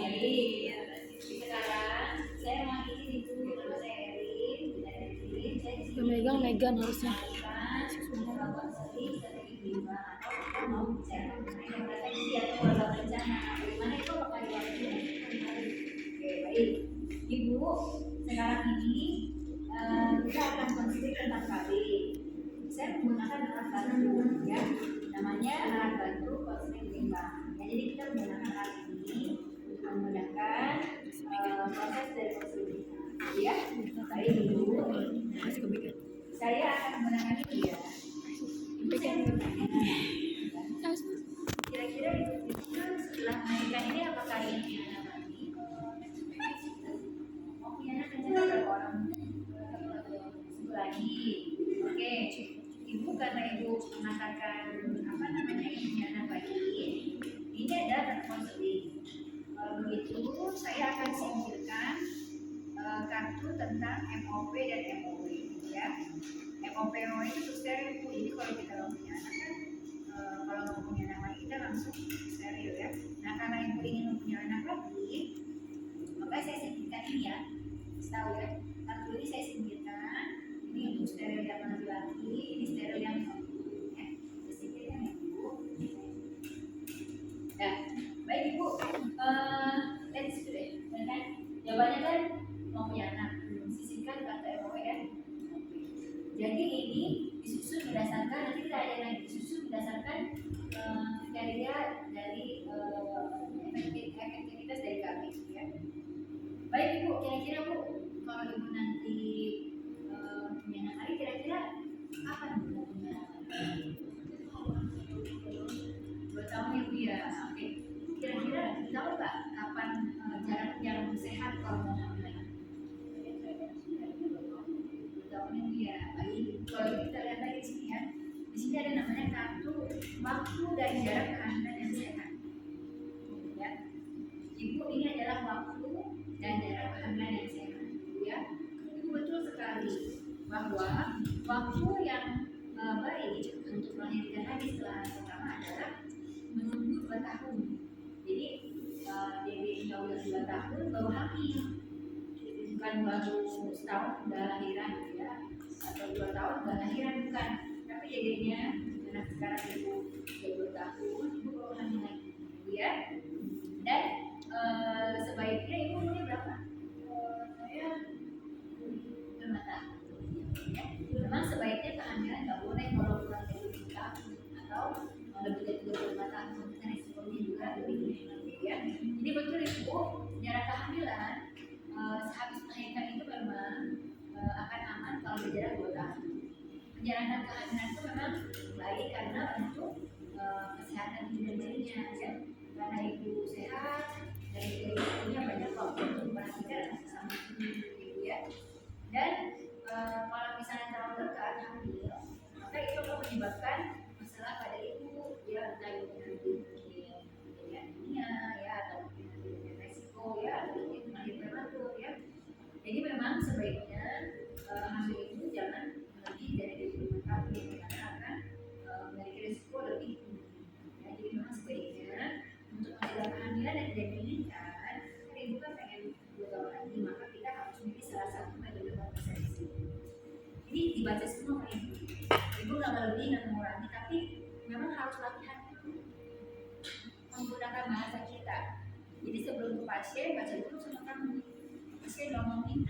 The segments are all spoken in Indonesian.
Jadi sekarang saya mau izin ibu, nama saya Erin, saya Megang Megan harusnya. mau bicara mengenai proteksi atau wabah bencana. Bagaimana itu apakah diwakili? Oke, baik. Ibu, sekarang ini kita akan konstruksi tentang KB. Saya menggunakan alat bantu, ya, namanya alat bantu konstruksi berimbang. Ya, jadi kita menggunakan alat ini untuk memudahkan proses dari konstruksi. Ya, baik ibu. Saya akan menggunakan ini ya. Kira-kira itu setelah menikah ini apakah ini anak lagi? Oh, punya anak aja berapa orang? Satu lagi. Oke, ibu karena ibu mengatakan apa namanya ini punya anak lagi, ini adalah konseling. Kalau begitu, saya akan singkirkan kartu tentang MOP dan MOW, ya. MOP itu steril, jadi kalau kita punya anak kan, kalau mau punya anak lagi kita langsung steril, ya. Nah, karena ibu ingin mempunyai anak lagi, maka saya singkirkan ini ya, tahu ya. Kartu ini saya singkirkan. Ini untuk steril yang laki-laki, ini steril yang perempuan, ya. Saya singkirkan ibu. Nah, baik ibu, let's do it, kan? Jawabannya kan mau punya anak, sisihkan kata MOW dan MOP. Jadi ini disusun berdasarkan, nanti kita ada lagi disusun berdasarkan kriteria dari efektivitas dari kami, ya. Baik ibu, kira-kira bu, kalau ibu nanti punya anak lagi, kira-kira apa ibu punya anak lagi? 2 tahun ya bu ya, oke. Kira-kira tahu nggak kapan jarak yang sehat kalau mau hamil lagi? 2 tahun ya bu ya, baik. Kalau kita lihat lagi di sini ya, di sini ada namanya kartu waktu dan jarak kehamilan yang sehat, ya. Ibu, ini adalah waktu dan jarak kehamilan yang sehat, ya. Itu betul sekali bahwa waktu yang baik untuk melahirkan lagi setelah anak pertama adalah menunggu 2 tahun. Jadi jadi insya Allah 2 tahun baru hamil, bukan baru setahun udah lahiran, ya, atau 2 tahun udah lahiran, bukan. Tapi jadinya anak sekarang ibu udah 2 tahun ibu baru hamil lagi, ya. Dan sebaiknya ibu umurnya berapa? Saya 5 tahun, ya. Memang sebaiknya kehamilan nggak boleh kalau kurang dari 7 tahun atau lebih dari 25 tahun, karena risikonya juga lebih tinggi, ya. Jadi betul ibu, jarak kehamilan sehabis melahirkan itu memang akan aman kalau berjarak 2 tahun. Penjarakan kehamilan itu memang baik karena untuk kesehatan ibu dan bayinya, ya. Karena ibu sehat dan ibu punya banyak waktu untuk memperhatikan anak sesama ibu, ya. Dan kalau misalnya terlalu dekat hamil, maka itu akan menyebabkan masalah pada ibu, ya, entah itu nanti anemia, ya, atau resiko, ya, atau lahir prematur, ya. Jadi memang sebaiknya hamil itu jangan lebih dari 25 tahun, ya, karena akan memiliki risiko lebih tinggi, ya. Jadi memang sebaiknya untuk mencegah kehamilan yang tidak diinginkan, kan ibu kan pengen 2 tahun lagi, maka kita harus memilih salah satu metode kontrasepsi. Ini dibaca semua oleh ibu. Ibu nggak lebih nggak mengurangi, tapi memang harus latihan dulu menggunakan bahasa kita. Jadi sebelum ke pasien baca dulu sama kamu. Pasien ngomongin,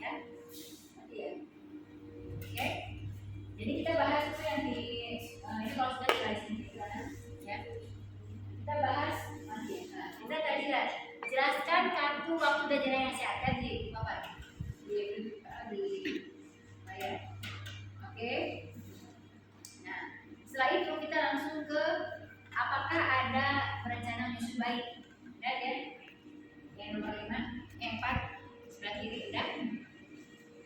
ya, nanti ya. Oke. Jadi kita bahas itu yang di ini kalau sudah jelasin ya. Kita bahas nanti. Nah, kita tadi jelaskan kartu waktu dan jarak yang sehat kan di Bapak di layar. Oke. Nah, setelah itu kita langsung ke apakah ada perencanaan menyusui bayi. Dan ya, yang nomor 5, 4 sebelah kiri udah.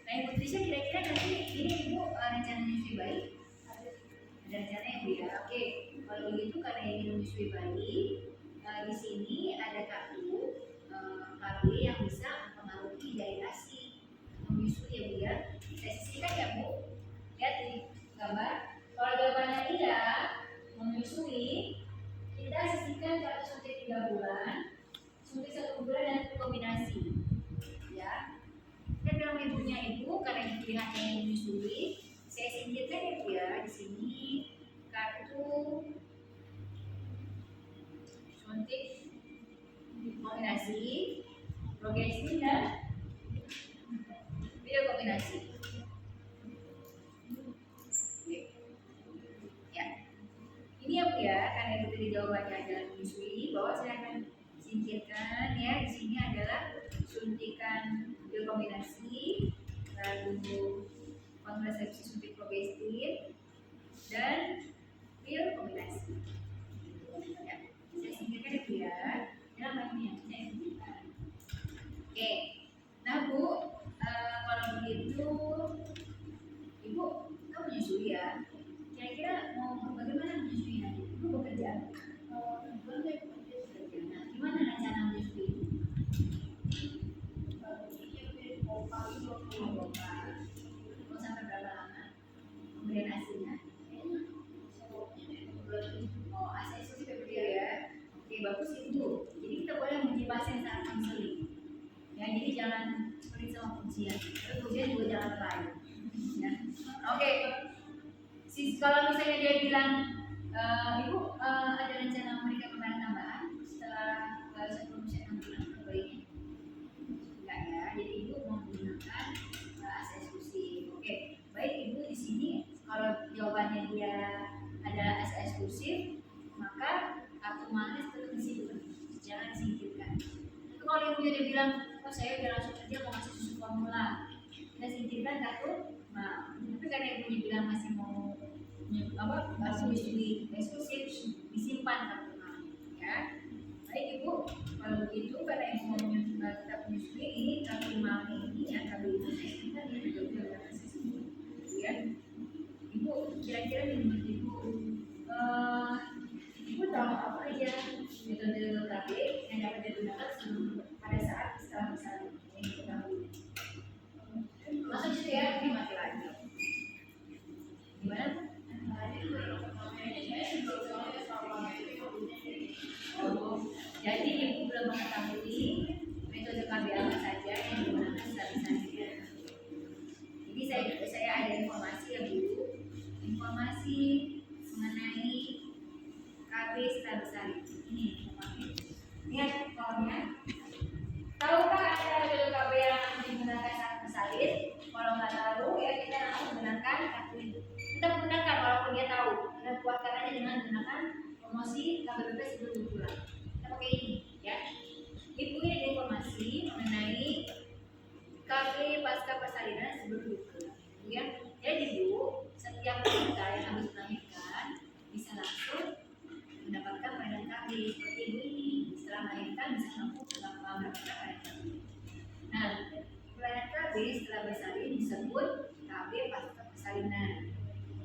Nah, Ibu Trisha kira-kira nanti ini Ibu rencana menyusui bayi? Ada rencananya Ibu ya. Oke, kalau begitu karena ingin menyusui bayi, di sini ada kartu KB yang bisa mempengaruhi dari ASI menyusui ya Bu ya. Saya sisihkan ya Bu. Lihat di gambar. Kalau jawabannya iya, menyusui, kita sisihkan jatuh suntik 3 bulan, suntik 1 bulan dan kombinasi. Ya, kita bilang ibunya ibu karena ibu pilihannya yang menyusui. Saya singkirkan ya Bu ya di sini kartu suntik kombinasi, progestin dan video kombinasi. Ya, ini ya Bu ya, karena itu tadi jawabannya adalah menyusui, bahwa saya akan singkirkan ya. Di sini adalah suntikan pil kombinasi, lalu kontrasepsi suntik progestin dan pil kombinasi. Ya, saya singkirkan ya Bu ya. Dalam ini yang saya singkirkan. Oke, nah Bu, kalau begitu Ibu kan menyusui ya. Kira-kira mau bagaimana menyusui nanti? Ibu bekerja? Nah, gimana rencana menyusui? Mau sampai berapa lama? Pemberian asinya? Oh, asi eksklusif ya. Oke, bagus itu. Jadi kita boleh menguji pasien saat konseling. Ya, jadi jangan pelit sama pujian. Tapi pujian juga jangan lebay. Ya. Oke. Kalau misalnya dia bilang, Ibu ada rencana memberikan pembayaran tambahan setelah sebelum saya 6 bulan bayinya? Enggak ya. Jadi Ibu mau menggunakan asi eksklusif. Oke. Baik Ibu di sini kalau jawabannya dia adalah asi eksklusif, maka kartu manis tetap disimpan, jangan disingkirkan. Itu kalau ibu jadi bilang, oh saya udah langsung kerja mau ngasih susu formula, kita singkirkan kartu. Nah, tapi karena ibunya bilang masih mau masih menyusui eksklusif, disimpan kartu manis, ya. Baik Ibu, kalau begitu karena ibu mau tetap menyusui, ini kartu manis ini ya, kartu itu saya simpan ya, juga kasih semua, ya. Ibu kira-kira menurut Ibu, Ibu tahu apa aja metode KB yang dapat digunakan pada saat setelah bersalin yang diketahui? Maksudnya ya, ini mati lagi. Gimana? Oh, jadi Ibu belum mengetahui metode KB apa saja yang digunakan setelah bersalin. Jadi saya ada informasi ya Bu, informasi mengenai KB setelah bersalin. Ini lihat kolomnya. Tahukah Anda metode KB yang digunakan saat bersalin? Kalau nggak tahu ya kita langsung menggunakan kartu ini. Kita menggunakan walaupun dia tahu. Kita kuatkan aja dengan menggunakan promosi KBBP sebelum pulang. Kita pakai ini ya. Ibu ini ada informasi mengenai KB pasca persalinan sebelum pulang. Ya. Jadi Bu, setiap wanita yang habis melahirkan bisa langsung mendapatkan pelayanan KB seperti ibu ini. Setelah melahirkan bisa langsung mendapatkan pelayanan KB. Nah, pelayanan KB setelah bersalin disebut KB pasca persalinan.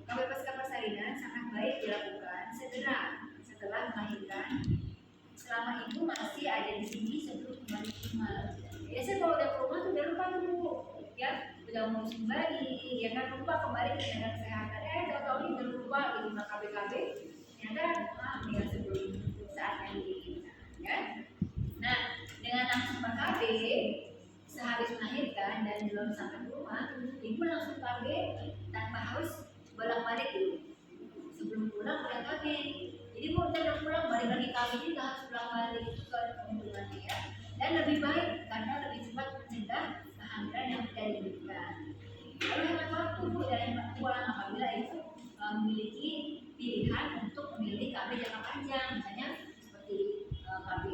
KB pasca persalinan sangat baik dilakukan segera setelah melahirkan, selama ibu masih ada di sini sebelum kembali ke rumah. Biasanya kalau udah ke rumah tuh udah lupa tuh, ya udah mau bayi, ya kan lupa kembali ke tenaga kesehatan. Tahu-tahu ini udah lupa di rumah KB, ternyata ya sebelum saat yang diinginkan, ya. Nah, dengan langsung ke KB sehabis melahirkan dan belum sampai ke rumah, ibu langsung KB tanpa harus bolak-balik dulu. Sebelum pulang udah KB. Jadi Bu udah pulang balik lagi KB ini nggak harus pulang-balik ke keunggulannya ya. Dan lebih baik karena lebih cepat mencegah kehamilan yang tidak diinginkan. Lalu hemat waktu Bu dan pulang apabila ibu memiliki pilihan untuk memilih KB jangka panjang, misalnya seperti KB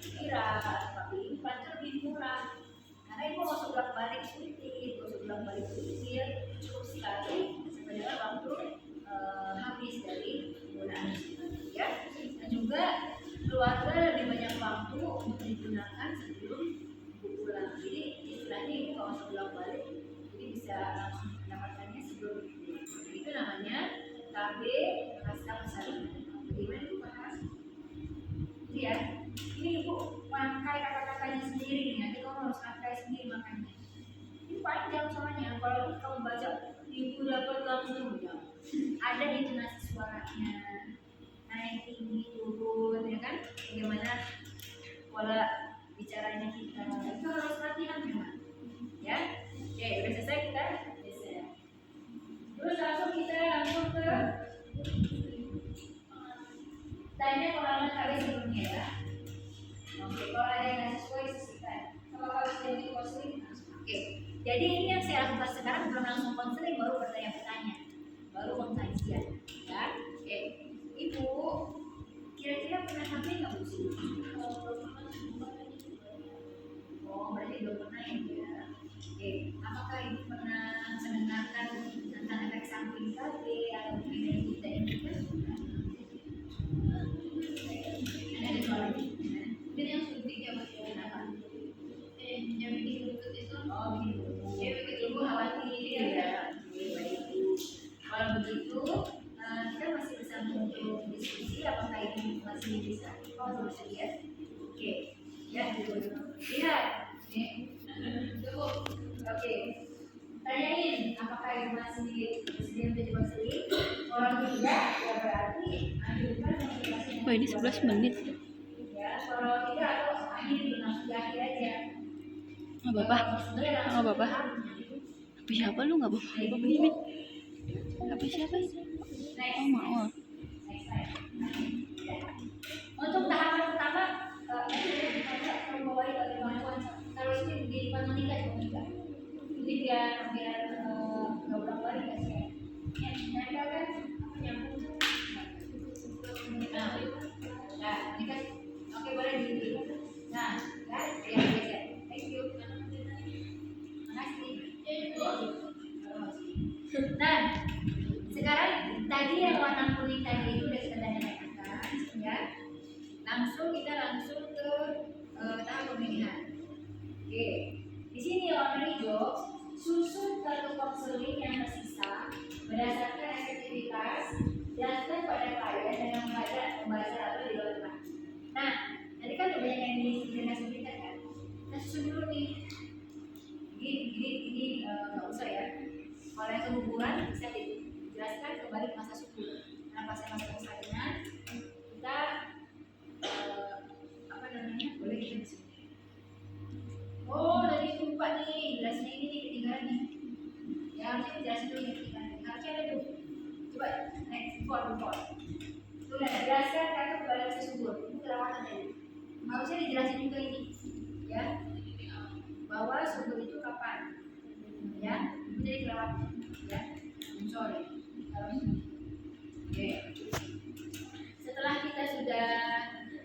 kira, KB implan lebih murah. Karena ibu mau sebulan balik suntik, mau sebulan balik pikir, cukup sekali sebenarnya waktu habis dari penggunaan ya. Dan juga keluarga lebih banyak waktu untuk digunakan sebelum ibu pulang. Jadi istilahnya ibu kalau sebulan balik, jadi bisa langsung mendapatkannya sebelum ibu. Itu namanya KB pasca persalinan. Bagaimana itu Pak? Ya, ini ibu pakai kata-katanya sendiri nih. Nanti kamu harus pakai sendiri makanya. Ini panjang soalnya. Kalau kamu baca ibu dapat langsung ya ada intonasi suaranya, naik tinggi turun, ya kan? Bagaimana pola bicaranya kita, itu harus latihan memang, ya. Oke, udah selesai kita geser. Terus langsung ke tanya pengalaman kalian sebelumnya ya. Oke, kalau ada yang ngasih sesuai sisihkan. Kalau kalian sudah di konseling, oke. Jadi ini yang saya lakukan sekarang, belum langsung konseling, baru bertanya-tanya, baru pengkajian, ya. Oke, Ibu, kira-kira pernah HP nggak Bu sih? Oh, berarti belum pernah ya. Oke, apakah Ibu pernah mendengarkan tentang efek samping KB atau mungkin yang kita inginkan? Ada soal ini. Mungkin yang suntik ya Mas ya. Kenapa? Yang bikin lutut itu. Oh gitu. Ya begitu Ibu khawatir ya. Baik. Kalau begitu kita masih bisa untuk diskusi apakah ini masih bisa. Oh bersedia. Oke. Ya Ibu. Lihat. Nih. Cukup. Oke. Tanyain apakah Ibu masih bersedia menjadi konseling? Kalau tidak, ya berarti ajukan konsultasi. Oh ini 11 menit. Ya, kalau tidak atau akhiri langsung diakhir aja. Oh Bapak. Oh Bapak. Apa siapa lu nggak Bapak? Bapak Mimin. Apa siapa ini? Oh mau. Untuk tahapan pertama, membawa kalau ini di depan menikah juga enggak. Jadi biar nggak ulang-ulang dikasih ya. Nyangka kan apa nyambung? Nah, dikasih. Oke boleh di. Nah, kan ya geser. Thank you. Makasih. Nah, sekarang tadi yang warna kuning tadi itu udah kita tanyakan, ya. Kita langsung ke tahap pemilihan. Oke, di sini warna hijau susun kartu konseling yang tersisa berdasarkan efektivitas jelaskan pada klien dengan membaca atau di luar. Nah, tadi kan udah banyak yang disuntikan kan? Kita susun dulu nih. Ini nggak usah ya. Kalau yang keguguran bisa dijelaskan kembali ke masa subur. Kenapa saya masuk ke salinan? Kita apa namanya? Boleh kita di sini. Oh, tadi lupa nih, jelasnya ini nih ketinggalan nih. Ya harusnya dijelasin dulu nih ketinggalan. Harusnya ada tuh. Coba next report. Sudah jelaskan kartu kembali masa subur. Itu kelewatan tadi. Harusnya dijelasin juga ini, ya. Bahwa subur itu kapan? Ya, itu jadi kelewatan. Ya, sorry. Oke. Setelah kita sudah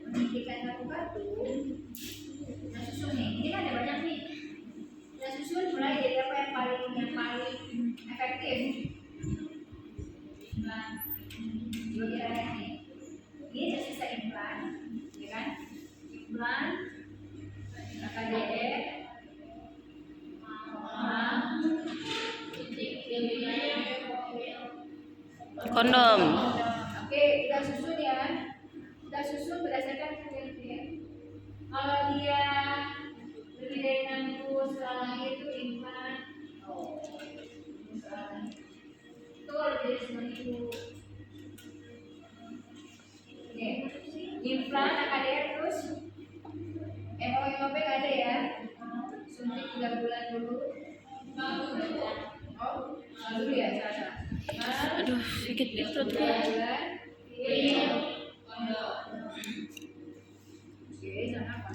memikirkan kartu, kita susun nih. Ini kan ada banyak nih. Kita susun mulai dari apa yang paling efektif. Nah, jadi ada nih. Ini tersisa implan, ya kan? Implan, KDR, Kondom. Oke, kita susun ya. Kita susun berdasarkan kriteria. Kalau dia lebih dari 6 minggu setelah lahir itu implan. Oh, itu lebih dari 9 minggu. Oke, implan AKDR terus MOP nggak ada ya. Suntik 3 bulan dulu. Oh, dulu ya, salah. Aduh, sakit di perut gue. Oke, sana apa?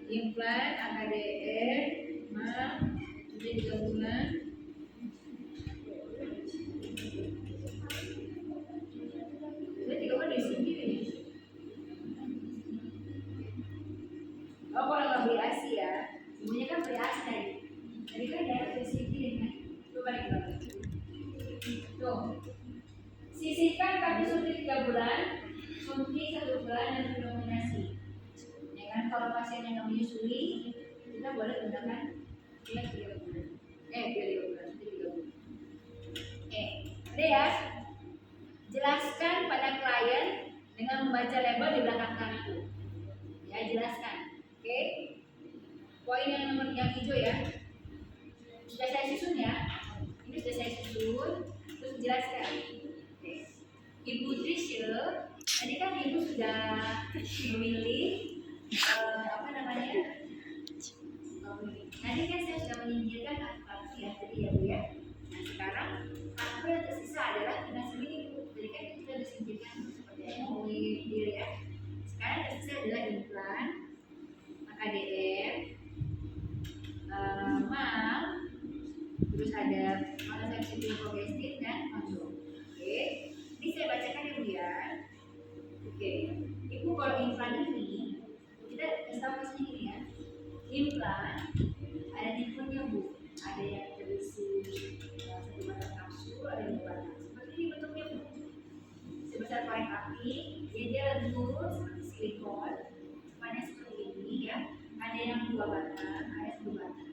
Implan, AKDR, sudah 3 bulan. Sudah 3 bulan di sini. Oh, kalau nggak beli ASI ya, semuanya kan beli ASI tadi. Jadi kan dia harus sini kan. Coba balik. Tuh, sisihkan kartu suntik 3 bulan, suntik 1 bulan dan denominasi. Ya kan, kalau pasien yang nggak menyusui, kita boleh gunakan dia 3 bulan. Dia 3 bulan, suntik 3 bulan. Ada ya. Jelaskan pada klien dengan membaca label di belakang kartu. Ya, jelaskan. Oke. Poin yang nomor yang hijau ya. Sudah saya susun ya. Ini sudah saya susun. Terus jelaskan. Bu ya. Nah sekarang apa yang tersisa adalah tunas sendiri Bu. Jadi kan kita disingkirkan seperti MOI ya. Sekarang yang tersisa adalah implan, AKDM, mal, terus ada monosensitif progestin dan kondom. Oke, ini saya bacakan ya Bu ya. Oke, Ibu kalau implan ini kita kasih tahu di sini ya. Implan ada tipenya Bu, ada yang berisi satu batang kapsul, ada yang dua batang. Seperti ini bentuknya Bu, sebesar korek api, dia lembut seperti silikon, semuanya seperti ini ya. Ada yang dua batang, ada satu batang.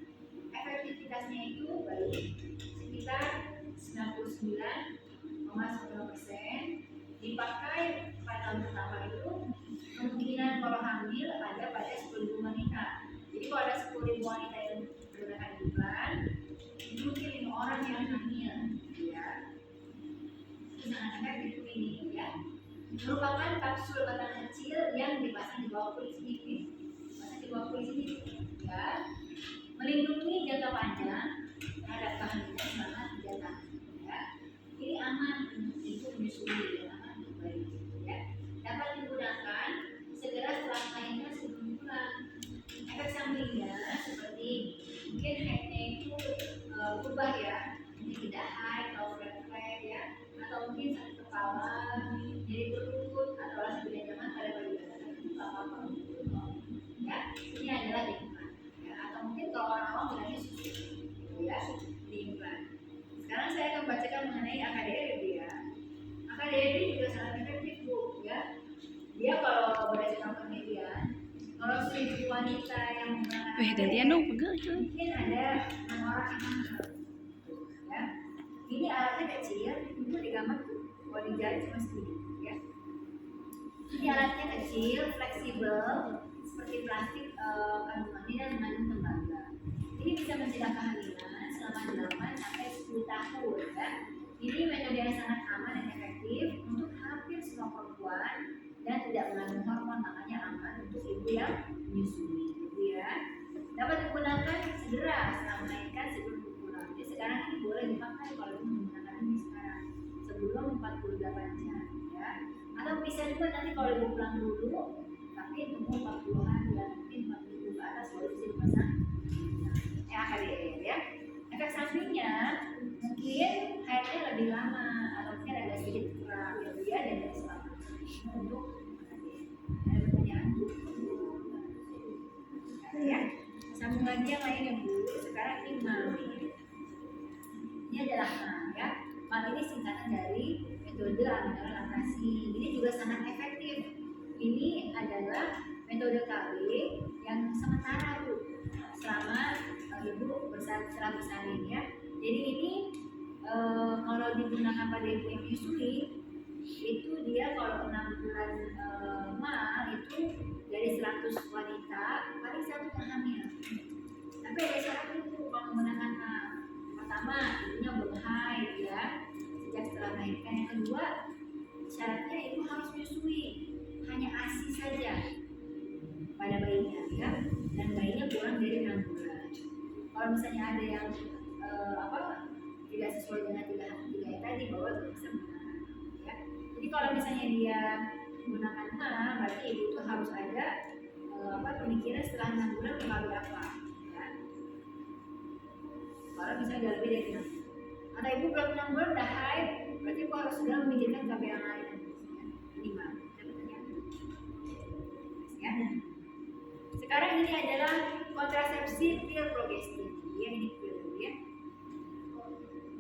Efektivitasnya itu baik, sekitar 99,9%. Dipakai pada tahun pertama itu kemungkinan kalau hamil ada pada 10.000 wanita. Jadi kalau ada 10.000 wanita yang menggunakan implan, itu mungkin 5 orang yang hamil, ya. Itu sangat efektif ini, ya. Merupakan kapsul batang kecil yang dipasang di bawah kulit sedikit, pasang di bawah kulit sedikit, ya. Melindungi jangka panjang terhadap kehamilan selama 3 tahun, ya. Ini aman untuk ibu menyusui, ya. Ya, dapat digunakan segera setelah melahirkan sebelum pulang. Efek sampingnya seperti mungkin headnya itu berubah ya, ini tidak high atau flat ya, atau mungkin sakit kepala, jadi perut atau rasa tidak nyaman pada bagian apa ya. Ini adalah implan ya, atau mungkin kalau orang-orang bilangnya susu ya, di implan. Sekarang saya akan bacakan mengenai AKDR ya. AKDR juga sangat efektif Bu ya. Dia kalau berdasarkan penelitian, kalau 1.000 wanita yang menggunakan gantian dong, pegang itu. mungkin ada 6 orang yang hamil. Ya. Ini alatnya kecil, itu digambar tuh, kalau di jari cuma segini ya. Ini alatnya kecil, fleksibel, seperti plastik kandungannya dan mengandung tembaga. Ini bisa mencegah kehamilan selama 8 sampai 10 tahun ya. Ini metode yang sangat aman dan efektif untuk hampir semua perempuan dan tidak mengandung hormon, makanya aman untuk ibu yang menyusui, gitu ya. Dapat digunakan segera setelah melahirkan sebelum pulang. Jadi sekarang ini boleh dipakai kalau ibu menggunakan ini sekarang sebelum 48 jam, ya. Atau bisa juga nanti kalau ibu pulang dulu, tapi tunggu 40 hari dan mungkin 40 ke atas baru bisa dipasang. AKDR ya. Efek sampingnya mungkin haidnya lebih lama atau mungkin agak sedikit kurang ya dan selama untuk ada pertanyaan ya. Sambung lagi yang lain ya Bu. Sekarang ini MAL. Ini adalah MAL ya. MAL ini singkatan dari metode amiral laktasi. Ini juga sangat efektif. Ini adalah metode KB yang sementara Bu, selama ibu setelah bersalin ya. Jadi ini kalau digunakan pada ibu yang menyusui, itu dia kalau 6 bulan MAL itu dari 100 wanita paling 1 yang hamil. Tapi ada syarat itu kalau menggunakan MAL. Pertama, ibunya belum haid ya, sejak setelah melahirkan. Yang kedua, syaratnya ibu harus menyusui, hanya ASI saja pada bayinya ya, dan bayinya kurang dari 6 bulan. Kalau misalnya ada yang tidak sesuai dengan 3 yang tadi, bahwa bisa menggunakan ya. Jadi kalau misalnya dia menggunakan MAL, berarti ibu itu harus ada pemikiran setelah 6 bulan melalui apa ya. Kalau misalnya udah lebih dari 6 bulan atau ibu belum 6 bulan udah haid, berarti ibu harus sudah memikirkan KB yang lain ini MAL ya. Sekarang ini adalah kontrasepsi pil progestin ya, ini pil ya.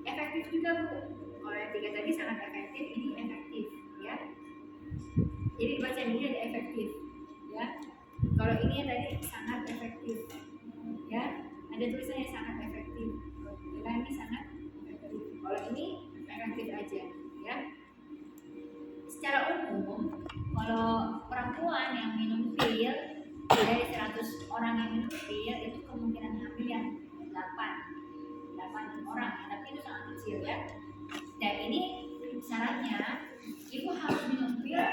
Efektif juga Bu. Kalau yang 3 tadi sangat efektif, ini efektif ya. Jadi baca ini ada efektif ya. Kalau ini yang tadi sangat efektif ya. Ada tulisannya sangat efektif. Ya, ini sangat efektif. Kalau ini efektif aja ya. Secara umum kalau perempuan yang minum pil dari 100 orang yang minum pil itu kemungkinan hamil yang 8 orang ya, tapi itu sangat kecil ya. Dan ini syaratnya ibu harus minum pil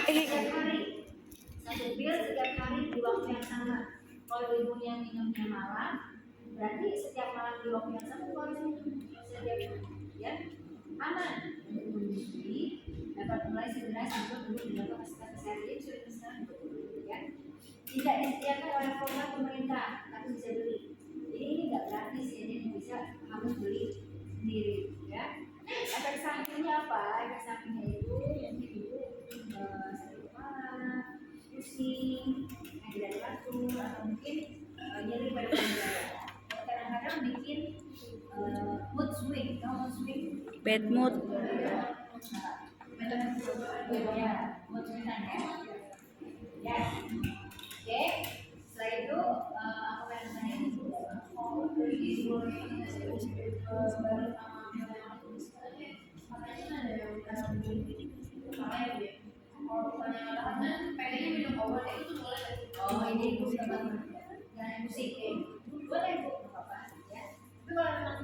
setiap hari, 1 pil setiap hari di waktu yang sama. Kalau ibunya minumnya malam, berarti setiap malam di waktu yang sama ibu harus minum dulu dengan kapasitas besar jadi sudah besar ya. Tidak disediakan oleh format pemerintah tapi bisa beli. Jadi ini nggak gratis ya, jadi bisa harus beli sendiri ya. Efek sampingnya apa? Efek sampingnya itu yang ibu sakit kepala, pusing, tidak teratur atau mungkin nyeri pada penjara. Kadang-kadang bikin mood swing, mood swing. Bad mood. Ya, mood swing ya. Ya, oke. Setelah itu apa yang namanya itu? Pengennya minum obat itu boleh. Oh ini ibu jangan musik ya. Boleh bu, nggak apa-apa ya. Tapi kalau memang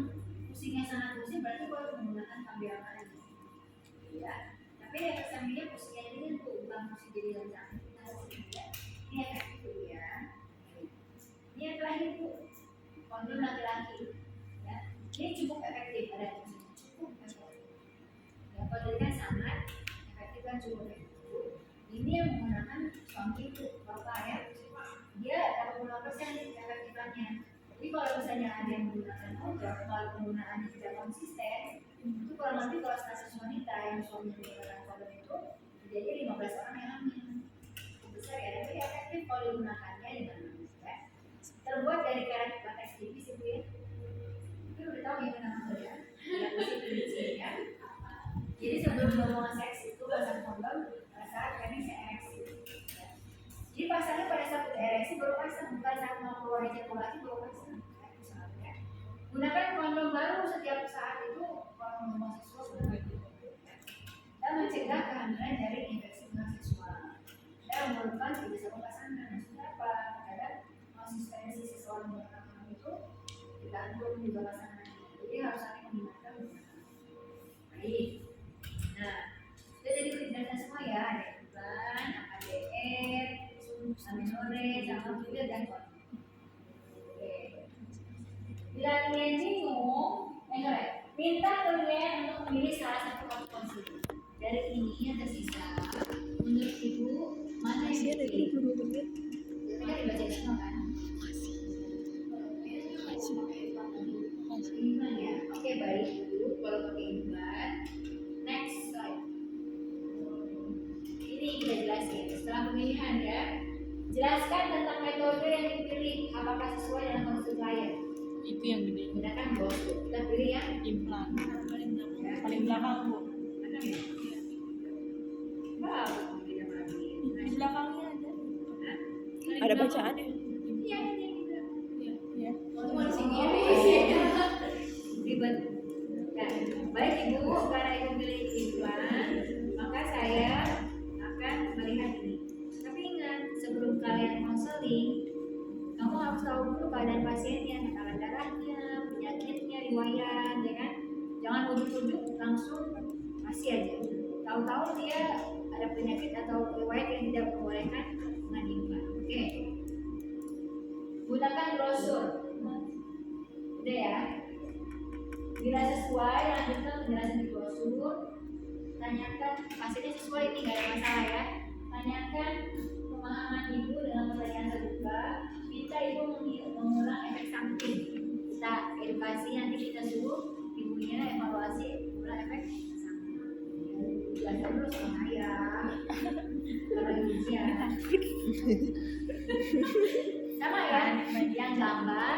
musiknya sangat musik berarti boleh menggunakan tampilan lain. Ya. Tapi efek sampingnya musiknya ini tuh bukan musik jadi yang cantik. Ini efek itu ya. Ini yang terakhir bu, kondom laki-laki. Ya. Ini cukup efektif ada cukup efektif. Ya, kalau tadi kan sangat efektif kan cukup efektif. Ini yang menggunakan suami itu bapak ya, dia 80% efektifannya. Jadi kalau misalnya ada yang menggunakan kondom, kalau penggunaannya tidak konsisten, itu kurang lebih kalau status wanita yang suaminya menggunakan kondom itu jadi 15 orang yang hamil. Besar ya, tapi efektif kalau digunakannya dengan bagus ya. Terbuat dari karet latex tipis itu ya. Itu udah tahu ya namanya ya. Ya. Jadi sebelum ngomong seks itu pasang kondom saat kami ereksi. Ya. Jadi pasangnya pada saat ereksi baru pasang, bukan saat mau keluar ejakulasi baru pasang. Ya. Gunakan kondom baru setiap saat itu kalau homoseksual dan mencegah kehamilan dari infeksi seksual. Dan memerlukan kebiasaan pasangan. Maksudnya apa? Terhadap konsistensi seseorang menggunakan itu tergantung juga pasangan. Jadi harus saling menggunakan. Baik. Nah, itu jadi penjelasan semua ya, ada iklan, ADR, amenorrhea, sama juga dan kondom. Oke. Bila kalian bingung, minta kalian untuk memilih salah satu konsumsi. Dari ini yang tersisa, menurut ibu mana yang dipilih? Itu kan dibaca semua kan? Iman ya. Oke baik ibu, kalau pakai iman. Next slide. Ini kita jelasin. Setelah pemilihan ya, jelaskan tentang metode yang dipilih. Apakah sesuai dengan konsep klien? Itu yang gede. Gunakan bos. Kita pilih yang Implan. ya. Paling belakang bu. Mana ya? Wow, tidak lagi. Di belakangnya ada. Hah? Ada bacaannya. Iya ini juga. Iya. Cuma di sini ribet. Ya, baik ibu, karena ibu pilih iklan, maka saya akan melihat ini. Tapi ingat, sebelum kalian konseling, kamu harus tahu dulu keadaan pasiennya, tekanan darahnya, penyakitnya, riwayat, ya kan? Jangan ujuk-ujuk langsung kasih aja. Tahu-tahu dia ada penyakit atau riwayat yang tidak membolehkan dengan iklan. Oke. Gunakan brosur. Udah ya. Bila sesuai, lanjutkan penjelasan di brosur. Tanyakan, pastinya sesuai ini nggak ada masalah ya. Tanyakan pemahaman ibu dengan pertanyaan terbuka. Minta ibu mengulang efek samping. Kita edukasi, nanti kita suruh ibunya evaluasi ulang efek samping. Belajar dulu sama ayah. Kalau ujian. Sama ya, yang gambar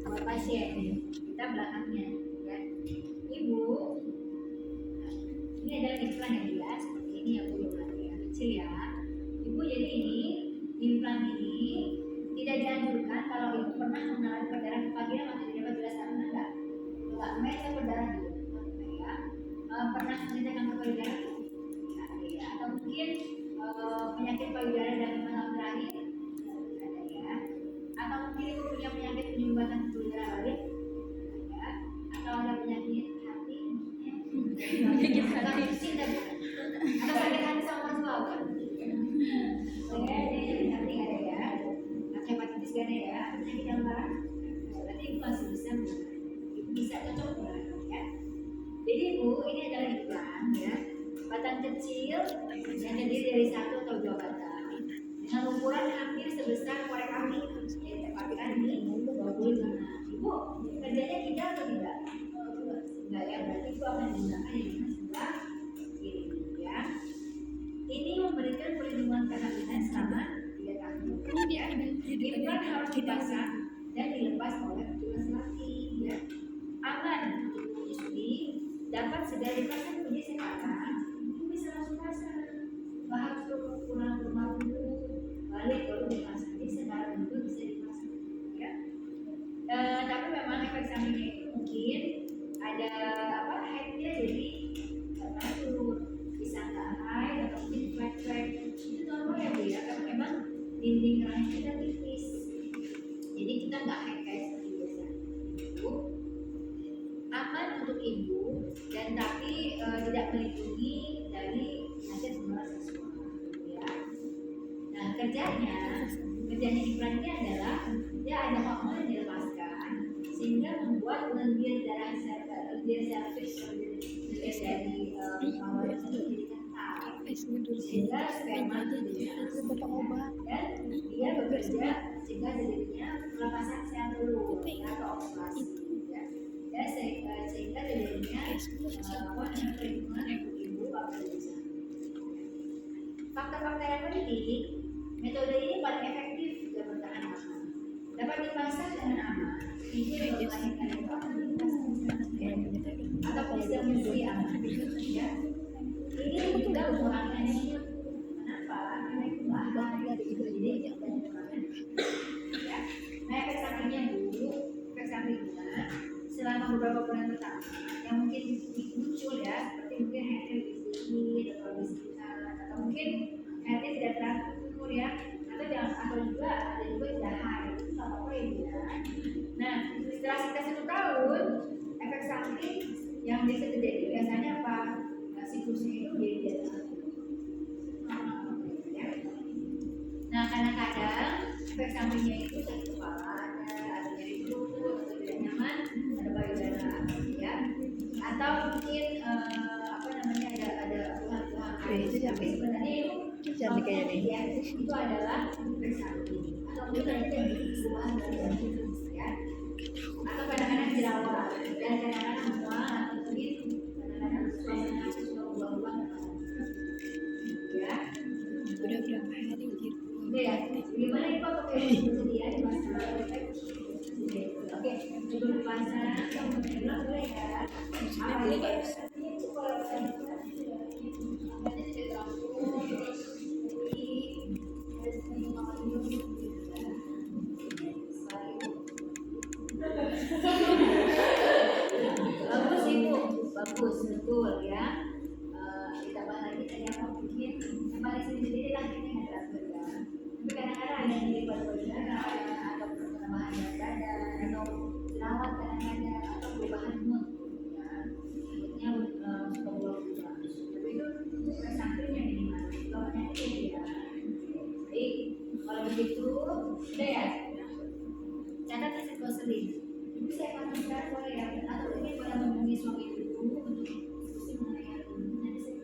buat pasien. Kita belakangnya. Ibu, ini adalah implan yang jelas seperti ini yang belum lagi yang kecil ya. Ibu jadi ini implan ini tidak dianjurkan kalau ibu pernah mengalami perdarahan kepagilan atau tidak jelas karena enggak saya berdarah dulu ya. Pernah menderita kanker payudara ya, atau mungkin penyakit payudara dalam 5 tahun terakhir ada ya, atau mungkin ibu punya penyakit penyumbatan payudara lain ya, atau ada penyakit sakit hati atau sakit hati sama orang tua kan? Jadi nanti ada ya, atau hepatitis gak ada ya, penyakit yang parah. Berarti ibu masih bisa, ibu bisa cocok ya. Jadi ibu ini adalah iklan ya, batang kecil yang terdiri dari berarti itu akan digunakan yang mana sebelah kiri ya. Ini memberikan perlindungan kehamilan selama 3 tahun. Ya. Implan harus dipasang dan dilepas oleh petugas laki ya. Aman untuk menyusui, dapat segera dipasang punya sekarang, itu bisa langsung pasang. Nggak harus pulang ke rumah dulu, balik baru dipasang. Jadi sekarang itu bisa dipasang ya. Tapi memang efek sampingnya itu mungkin ada headnya jadi turun, bisa nggak high atau mungkin flat itu normal ya Bu ya, karena memang dinding rahim kita tipis, jadi kita nggak high kayak seperti biasa. Itu aman untuk ibu dan tapi tidak melindungi dari penyakit menular seksual ya. Nah kerjanya implan ini adalah dia ada hormon yang dilepaskan sehingga membuat lendir darah cervix dari mawar itu jadi kental sehingga sperma dan dia bekerja sehingga terjadinya pelepasan sel telur atau ovulasi ya. Dan sehingga terjadinya perlindungan untuk ibu pada bisa. Fakta-fakta yang penting, metode ini paling efektif dan bertahan lama. Dapat dipasang dengan aman. Ibu yang melahirkan itu akan dipasang ataupun sedang menyusui aman. Ya. Ini juga mengurangi anemia. Kenapa? Karena itu bahaya. Jadi jangan dimakan. Ya. Nah, efek sampingnya dulu, efek sampingnya selama beberapa bulan pertama yang mungkin muncul ya, seperti mungkin hairnya lebih sedikit atau lebih sekitar, atau mungkin hairnya tidak teratur ya, atau juga ada juga tidak high, itu nggak apa-apa ya. Nah, setelah kita 1 tahun, efek samping yang bisa terjadi biasanya apa? Nah, siklusnya itu jadi nah, kadang-kadang efek sampingnya itu sakit kepala, ada nyeri perut, atau tidak nyaman, ada payudara, ya, atau mungkin ada keluhan air. Tapi sebenarnya itu cantik kayaknya nih. ya, itu adalah efek samping. Atau mungkin ada perubahan dari ya, atau kadang-kadang jerawat dan kadang-kadang mual atau mungkin kadang-kadang suasana suka ubah-ubah ya. Udah berapa hari gitu? Ya, gimana ini Pak pakai kemudian masalah oke, sebelum pasang kamu bilang boleh ya. Apa ini itu kalau saya bagus ibu, bagus betul ya. Ditambah lagi tadi apa mungkin yang paling sendiri lagi ini adalah berat. Tapi kadang-kadang ada yang jadi payudara atau penambahan berat badan atau jerawat kadang-kadang atau perubahan mood ya. Moodnya suka berubah. Tapi itu efek sampingnya minimal. Kalau penyakit ya. Baik, kalau begitu udah ya. Catat resep konseling. Ibu saya akan sekarang boleh ya, atau ingin pada menghubungi suami ibu untuk diskusi mengenai hal ini. Nanti saya